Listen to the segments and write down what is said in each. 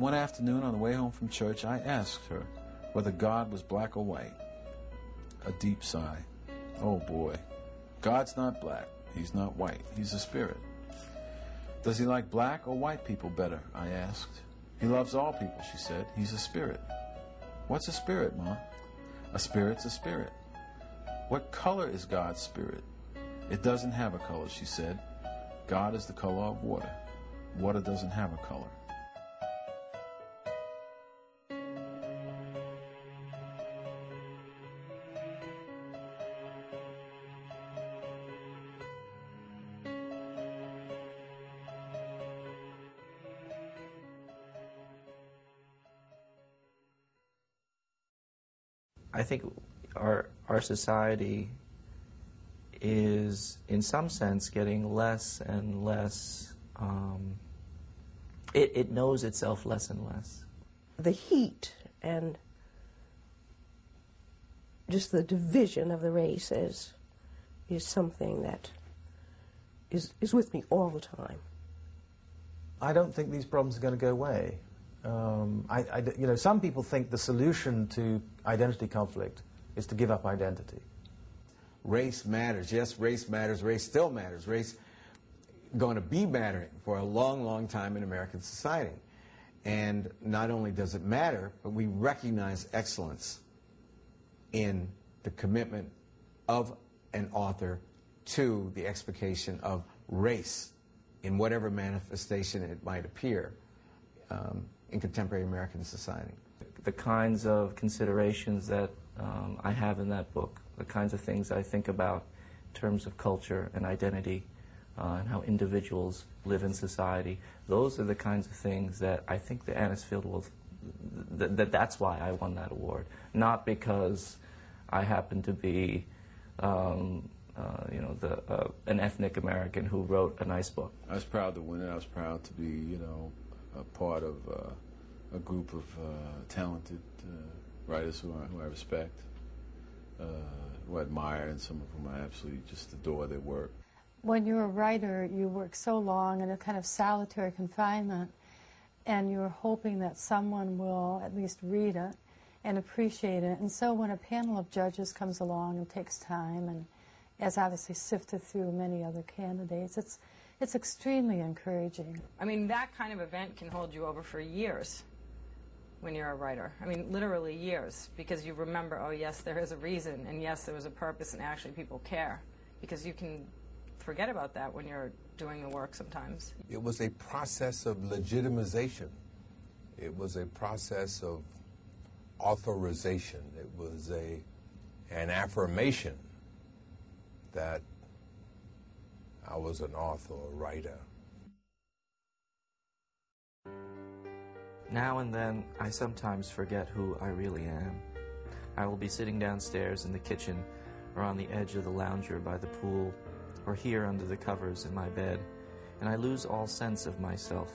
one afternoon on the way home from church, I asked her whether God was black or white. A deep sigh. Oh boy, God's not black, he's not white, he's a spirit. Does he like black or white people better? I asked. He loves all people, she said. He's a spirit. What's a spirit, Ma? A spirit's a spirit. What color is God's spirit? It doesn't have a color, she said. God is the color of water. Water doesn't have a color. I think our society is, in some sense, getting less and less, it knows itself less and less. The heat and just the division of the race is something that is with me all the time. I don't think these problems are going to go away. You know, some people think the solution to identity conflict is to give up identity. Race matters. Yes, race matters. Race still matters. Race going to be mattering for a long, long time in American society. And not only does it matter, but we recognize excellence in the commitment of an author to the explication of race in whatever manifestation it might appear in contemporary American society. The kinds of considerations that I have in that book, the kinds of things I think about in terms of culture and identity and how individuals live in society, those are the kinds of things that I think the Anisfield-Wolf, that's why I won that award. Not because I happen to be you know, an ethnic American who wrote a nice book. I was proud to win it. I was proud to be, you know, a part of a group of talented writers who I respect, who I admire, and some of whom I absolutely just adore their work. When you're a writer, you work so long in a kind of solitary confinement, and you're hoping that someone will at least read it and appreciate it. And so when a panel of judges comes along and takes time and has obviously sifted through many other candidates, it's extremely encouraging. I mean, that kind of event can hold you over for years when you're a writer. I mean, literally years, because you remember, oh yes, there is a reason, and yes, there was a purpose, and actually people care. Because you can forget about that when you're doing the work sometimes. It was a process of legitimization. It was a process of authorization. It was an affirmation that I was an author or writer. Now and then, I sometimes forget who I really am. I will be sitting downstairs in the kitchen, or on the edge of the lounger by the pool, or here under the covers in my bed, and I lose all sense of myself.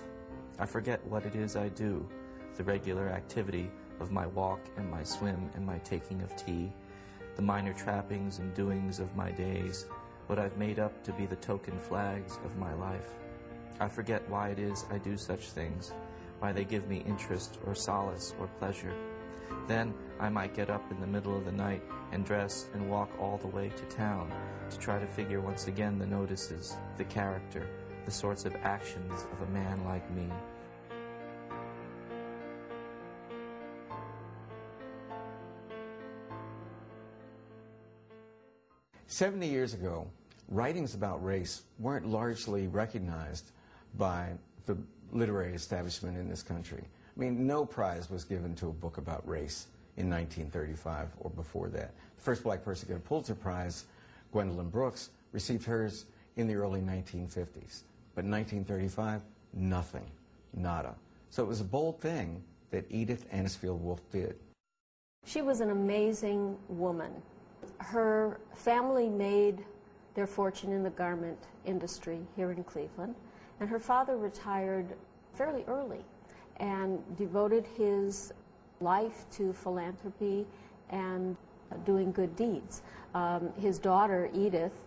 I forget what it is I do, the regular activity of my walk and my swim and my taking of tea, the minor trappings and doings of my days, what I've made up to be the token flags of my life. I forget why it is I do such things, why they give me interest or solace or pleasure. Then I might get up in the middle of the night and dress and walk all the way to town to try to figure once again the notices, the character, the sorts of actions of a man like me. "70 years ago, writings about race weren't largely recognized by the literary establishment in this country. I mean, no prize was given to a book about race in 1935 or before that. The first black person to get a Pulitzer Prize, Gwendolyn Brooks, received hers in the early 1950s. But in 1935, nothing, nada. So it was a bold thing that Edith Anisfield-Wolf did. She was an amazing woman. Her family made their fortune in the garment industry here in Cleveland, and her father retired fairly early and devoted his life to philanthropy and doing good deeds. His daughter, Edith,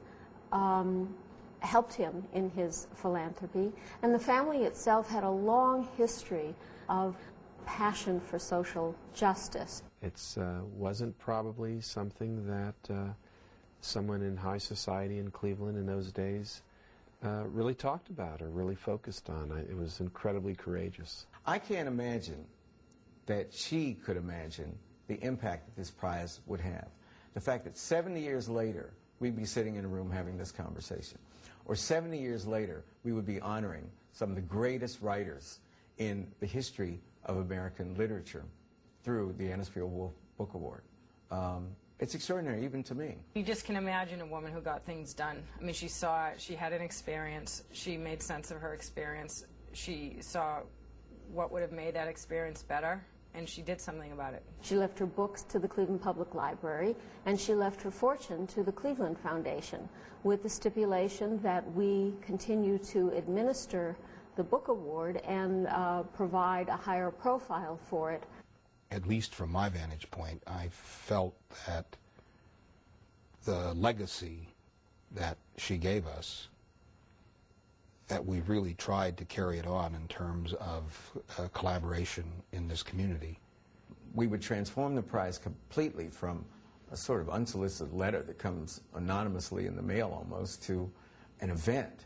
helped him in his philanthropy, and the family itself had a long history of passion for social justice. It wasn't probably something that someone in high society in Cleveland in those days really talked about or really focused on. It was incredibly courageous. I can't imagine that she could imagine the impact that this prize would have. The fact that 70 years later, we'd be sitting in a room having this conversation. Or 70 years later, we would be honoring some of the greatest writers in the history of American literature through the Anisfield-Wolf Book Award. It's extraordinary, even to me. You just can imagine a woman who got things done. I mean, she saw it, she had an experience, she made sense of her experience, she saw what would have made that experience better, and she did something about it. She left her books to the Cleveland Public Library, and she left her fortune to the Cleveland Foundation, with the stipulation that we continue to administer the book award and provide a higher profile for it. At least from my vantage point, I felt that the legacy that she gave us, that we really tried to carry it on in terms of collaboration in this community. We would transform the prize completely from a sort of unsolicited letter that comes anonymously in the mail almost to an event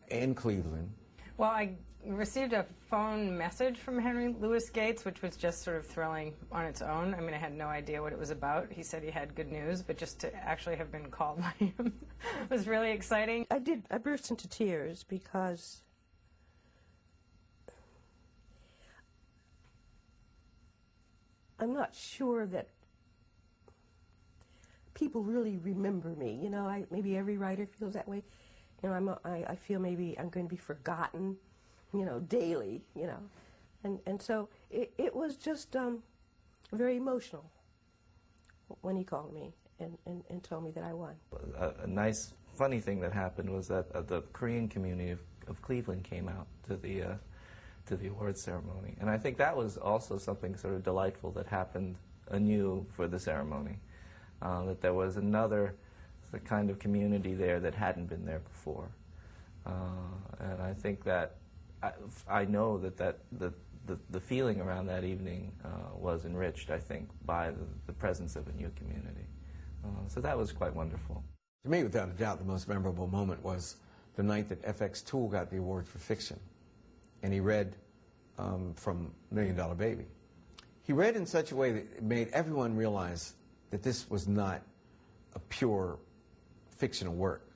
in Cleveland. Well, I received a phone message from Henry Louis Gates, which was just sort of thrilling on its own. I mean, I had no idea what it was about. He said he had good news, but just to actually have been called by him was really exciting. I burst into tears because I'm not sure that people really remember me. You know, maybe every writer feels that way. You know, I feel maybe I'm going to be forgotten, you know, daily, you know. And so it was just very emotional when he called me and told me that I won. A nice, funny thing that happened was that the Korean community of Cleveland came out to the awards ceremony. And I think that was also something sort of delightful that happened anew for the ceremony, that there was another the kind of community there that hadn't been there before. And I think that, I know that the feeling around that evening was enriched, I think, by the presence of a new community. So that was quite wonderful. To me, without a doubt, the most memorable moment was the night that FX Toole got the award for fiction. And he read from $1 Million Baby. He read in such a way that it made everyone realize that this was not a pure fictional work.